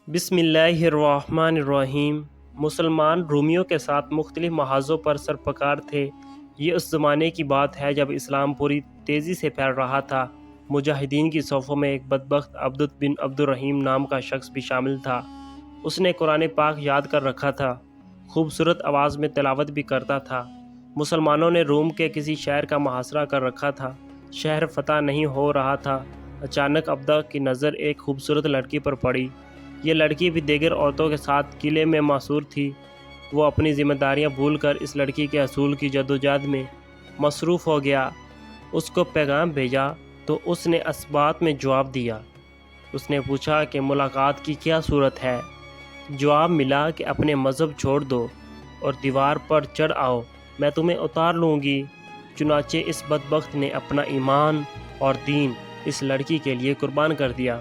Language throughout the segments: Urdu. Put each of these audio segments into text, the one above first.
بسم اللہ الرحمن الرحیم۔ مسلمان رومیوں کے ساتھ مختلف محاذوں پر سرپکار تھے۔ یہ اس زمانے کی بات ہے جب اسلام پوری تیزی سے پھیل رہا تھا۔ مجاہدین کی صفوں میں ایک بدبخت عبدۃ بن عبد الرحیم نام کا شخص بھی شامل تھا۔ اس نے قرآن پاک یاد کر رکھا تھا، خوبصورت آواز میں تلاوت بھی کرتا تھا۔ مسلمانوں نے روم کے کسی شہر کا محاصرہ کر رکھا تھا۔ شہر فتح نہیں ہو رہا تھا۔ اچانک عبدہ کی نظر ایک خوبصورت لڑکی پر پڑی۔ یہ لڑکی بھی دیگر عورتوں کے ساتھ قلعے میں محصور تھی۔ وہ اپنی ذمہ داریاں بھول کر اس لڑکی کے حصول کی جدوجہد میں مصروف ہو گیا۔ اس کو پیغام بھیجا تو اس نے اس بات میں جواب دیا۔ اس نے پوچھا کہ ملاقات کی کیا صورت ہے؟ جواب ملا کہ اپنے مذہب چھوڑ دو اور دیوار پر چڑھ آؤ، میں تمہیں اتار لوں گی۔ چنانچہ اس بدبخت نے اپنا ایمان اور دین اس لڑکی کے لیے قربان کر دیا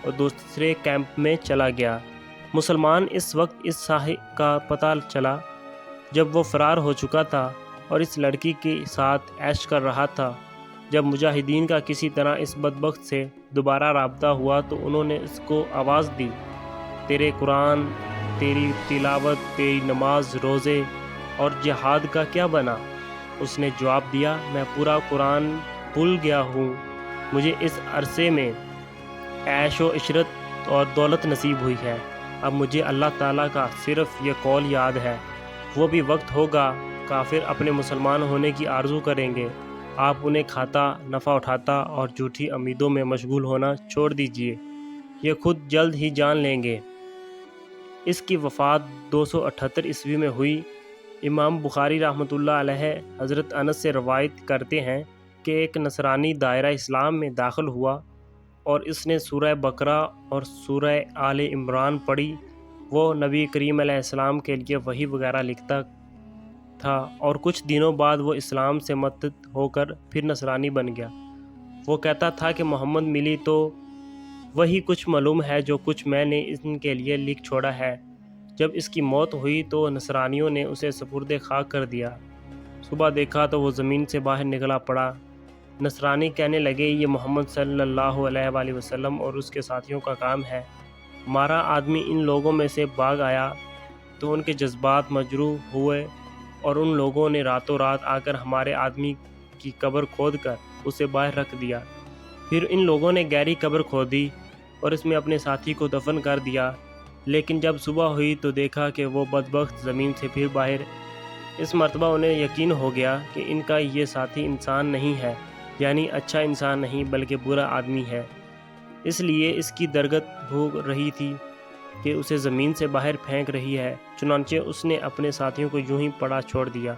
اور دوسرے کیمپ میں چلا گیا۔ مسلمان اس وقت اس صاحب کا پتہ چلا جب وہ فرار ہو چکا تھا اور اس لڑکی کے ساتھ عیش کر رہا تھا۔ جب مجاہدین کا کسی طرح اس بدبخت سے دوبارہ رابطہ ہوا تو انہوں نے اس کو آواز دی، تیرے قرآن، تیری تلاوت، تیری نماز، روزے اور جہاد کا کیا بنا؟ اس نے جواب دیا، میں پورا قرآن بھول گیا ہوں۔ مجھے اس عرصے میں عیش و عشرت اور دولت نصیب ہوئی ہے۔ اب مجھے اللہ تعالیٰ کا صرف یہ قول یاد ہے، وہ بھی وقت ہوگا کافر اپنے مسلمان ہونے کی آرزو کریں گے، آپ انہیں کھاتا، نفع اٹھاتا اور جھوٹی امیدوں میں مشغول ہونا چھوڑ دیجیے، یہ خود جلد ہی جان لیں گے۔ اس کی وفات 278 عیسوی میں ہوئی۔ امام بخاری رحمۃ اللہ علیہ حضرت انس سے روایت کرتے ہیں کہ ایک نصرانی دائرہ اسلام میں داخل ہوا اور اس نے سورہ بقرہ اور سورہ آل عمران پڑھی۔ وہ نبی کریم علیہ السلام کے لیے وحی وغیرہ لکھتا تھا اور کچھ دنوں بعد وہ اسلام سے مرتد ہو کر پھر نصرانی بن گیا۔ وہ کہتا تھا کہ محمد ملی تو وہی کچھ معلوم ہے جو کچھ میں نے ان کے لیے لکھ چھوڑا ہے۔ جب اس کی موت ہوئی تو نصرانیوں نے اسے سپرد خاک کر دیا۔ صبح دیکھا تو وہ زمین سے باہر نکلا پڑا۔ نصرانی کہنے لگے، یہ محمد صلی اللہ علیہ وآلہ وسلم اور اس کے ساتھیوں کا کام ہے۔ ہمارا آدمی ان لوگوں میں سے بھاگ آیا تو ان کے جذبات مجروح ہوئے اور ان لوگوں نے راتوں رات آ کر ہمارے آدمی کی قبر کھود کر اسے باہر رکھ دیا۔ پھر ان لوگوں نے گہری قبر کھودی اور اس میں اپنے ساتھی کو دفن کر دیا، لیکن جب صبح ہوئی تو دیکھا کہ وہ بدبخت زمین سے پھر باہر۔ اس مرتبہ انہیں یقین ہو گیا کہ ان کا یہ ساتھی انسان نہیں ہے، یعنی اچھا انسان نہیں بلکہ برا آدمی ہے۔ اس لیے اس کی درگت ہو رہی تھی کہ اسے زمین سے باہر پھینک رہی ہے۔ چنانچہ اس نے اپنے ساتھیوں کو یوں ہی پڑا چھوڑ دیا۔